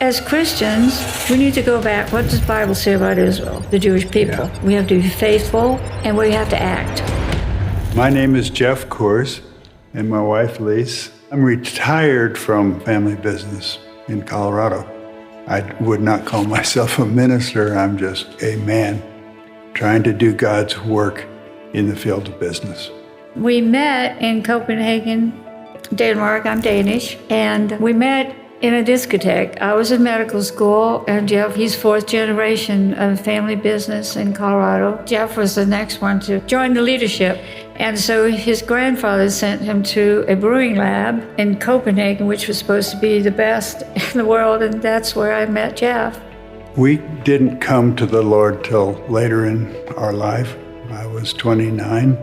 As Christians, we need to go back. What does the Bible say about Israel, the Jewish people? Yeah. We have to be faithful, and we have to act. My name is Jeff Coors, and my wife, Lis. I'm retired from family business in Colorado. I would not call myself a minister. I'm just a man trying to do God's work in the field of business. We met in Copenhagen, Denmark. I'm Danish. And we met in a discotheque. I was in medical school, and Jeff, he's fourth generation of family business in Colorado. Jeff was the next one to join the leadership. And so his grandfather sent him to a brewing lab in Copenhagen, which was supposed to be the best in the world, and that's where I met Jeff. We didn't come to the Lord till later in our life. I was 29.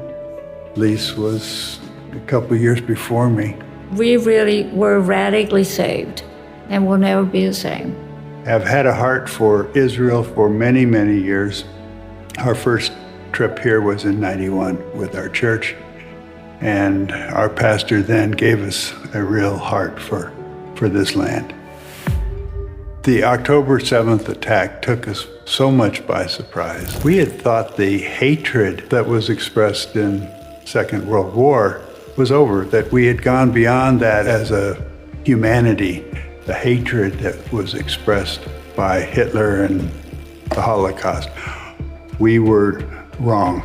Lis was a couple years before me. We really were radically saved, and we'll never be the same. I've had a heart for Israel for many, many years. Our first trip here was in '91 with our church, and our pastor then gave us a real heart for this land. The October 7th attack took us so much by surprise. We had thought the hatred that was expressed in Second World War was over, that we had gone beyond that as a humanity, the hatred that was expressed by Hitler and the Holocaust. We were wrong.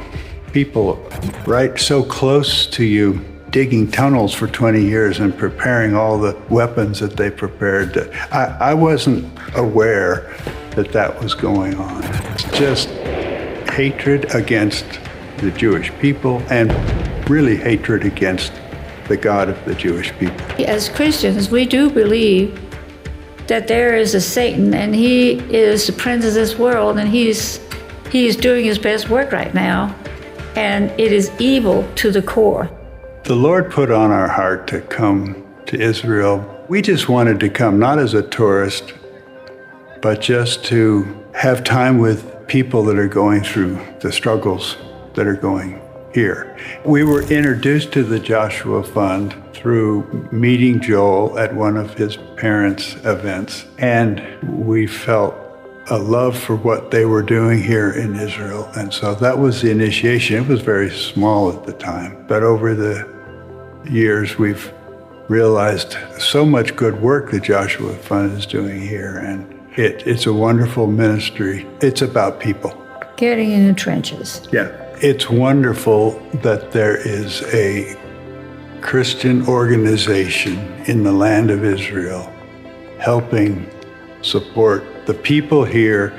People right so close to you, digging tunnels for 20 years and preparing all the weapons that they prepared. I wasn't aware that that was going on. It's just hatred against the Jewish people and really hatred against the God of the Jewish people. As Christians, we do believe that there is a Satan, and he is the prince of this world, and he's doing his best work right now, and it is evil to the core. The Lord put on our heart to come to Israel. We just wanted to come, not as a tourist, but just to have time with people that are going through the struggles that are going here. We were introduced to the Joshua Fund through meeting Joel at one of his parents' events, and we felt a love for what they were doing here in Israel. And so that was the initiation. It was very small at the time, but over the years we've realized so much good work the Joshua Fund is doing here, and it's a wonderful ministry. It's about people. Getting in the trenches. Yeah. It's wonderful that there is a Christian organization in the land of Israel helping support the people here,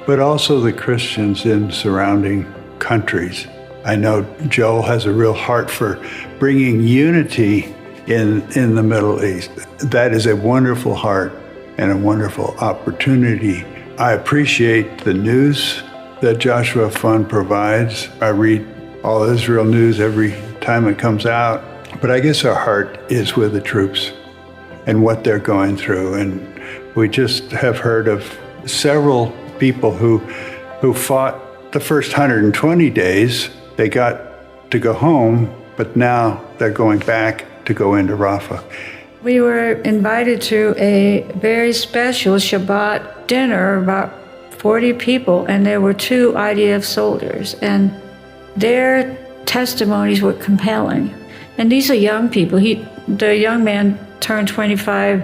but also the Christians in surrounding countries. I know Joel has a real heart for bringing unity in the Middle East. That is a wonderful heart and a wonderful opportunity. I appreciate the news that Joshua Fund provides. I read All Israel News every time it comes out, but I guess our heart is with the troops and what they're going through. And we just have heard of several people who fought the first 120 days. They got to go home, but now they're going back to go into Rafah. We were invited to a very special Shabbat dinner, about 40 people, and there were 2 IDF soldiers, and their testimonies were compelling. And these are young people. The young man turned 25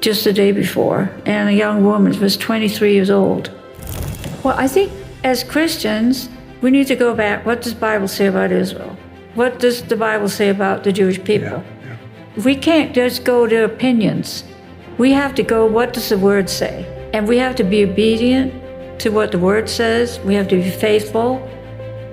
just the day before, and a young woman was 23 years old. Well, I think as Christians, we need to go back. What does the Bible say about Israel? What does the Bible say about the Jewish people? Yeah. We can't just go to opinions. We have to go, what does the Word say? And we have to be obedient to what the Word says. We have to be faithful,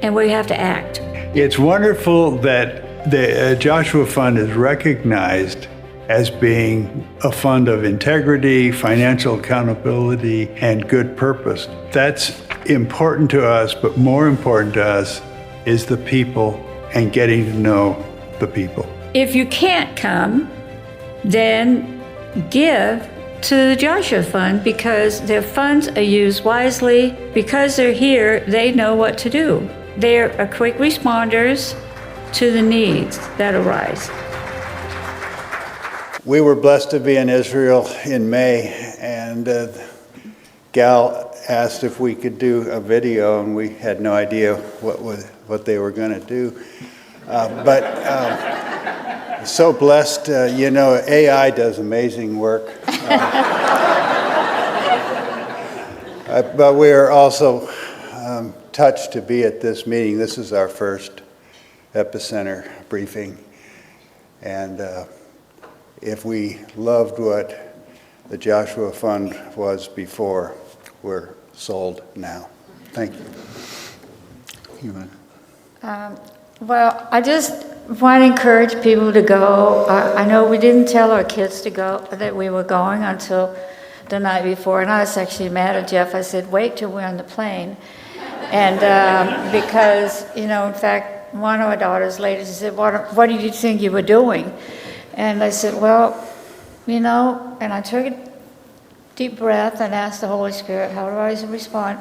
and we have to act. It's wonderful that the Joshua Fund is recognized as being a fund of integrity, financial accountability, and good purpose. That's important to us, but more important to us is the people and getting to know the people. If you can't come, then give to the Joshua Fund, because their funds are used wisely. Because they're here, they know what to do. They're quick responders to the needs that arise. We were blessed to be in Israel in May, and Gal asked if we could do a video, and we had no idea what they were going to do. But so blessed, AI does amazing work. But we are also touched to be at this meeting. This is our first Epicenter briefing. And if we loved what the Joshua Fund was before, we're sold now. Thank you. Well, I just want to encourage people to go. I know we didn't tell our kids to go, that we were going until the night before, and I was actually mad at Jeff. I said, wait till we're on the plane. And because, in fact, one of our daughters later, she said, what did you think you were doing? And I said, well, and I took a deep breath and asked the Holy Spirit, how do I respond?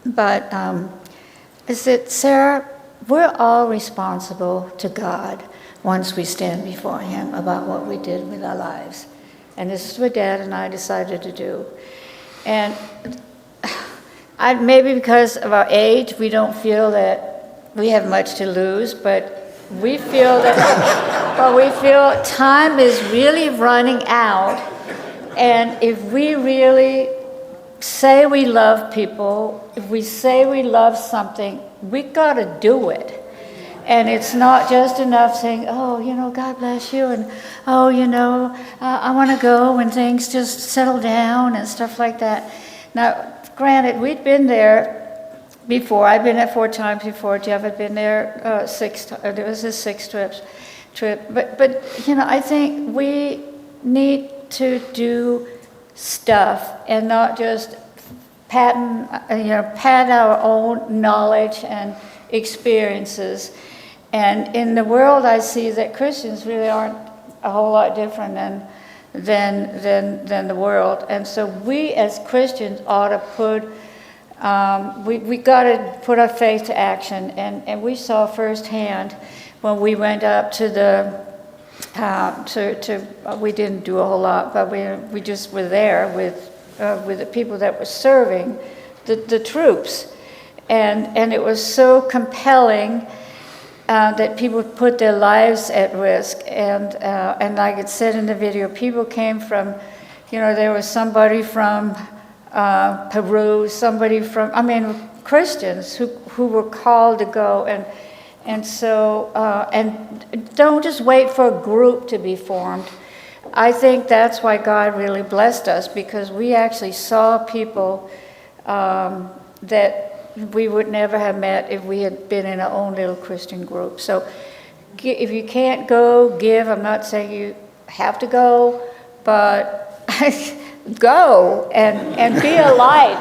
But I said, Sarah, we're all responsible to God once we stand before Him about what we did with our lives. And this is what Dad and I decided to do. And maybe because of our age, we don't feel that we have much to lose, but we feel time is really running out. And if we really say we love people, if we say we love something, we got to do it. And it's not just enough saying, oh, God bless you, and oh, I want to go when things just settle down and stuff like that. Now, granted, we'd been there before. I'd been there 4 times before. Jeff had been there 6 times. It was his 6th trip. But I think we need to do stuff and not just pad our own knowledge and experiences. And in the world, I see that Christians really aren't a whole lot different than the world. And so we as Christians ought to put, we got to put our faith to action. And we saw firsthand when we went up to we didn't do a whole lot, but we just were there with the people that were serving the troops. And it was so compelling that people put their lives at risk. And like it said in the video, people came from, there was somebody from Peru, somebody from, Christians who were called to go. And so, and don't just wait for a group to be formed. I think that's why God really blessed us, because we actually saw people that we would never have met if we had been in our own little Christian group. So if you can't go, give. I'm not saying you have to go, but go and be a light.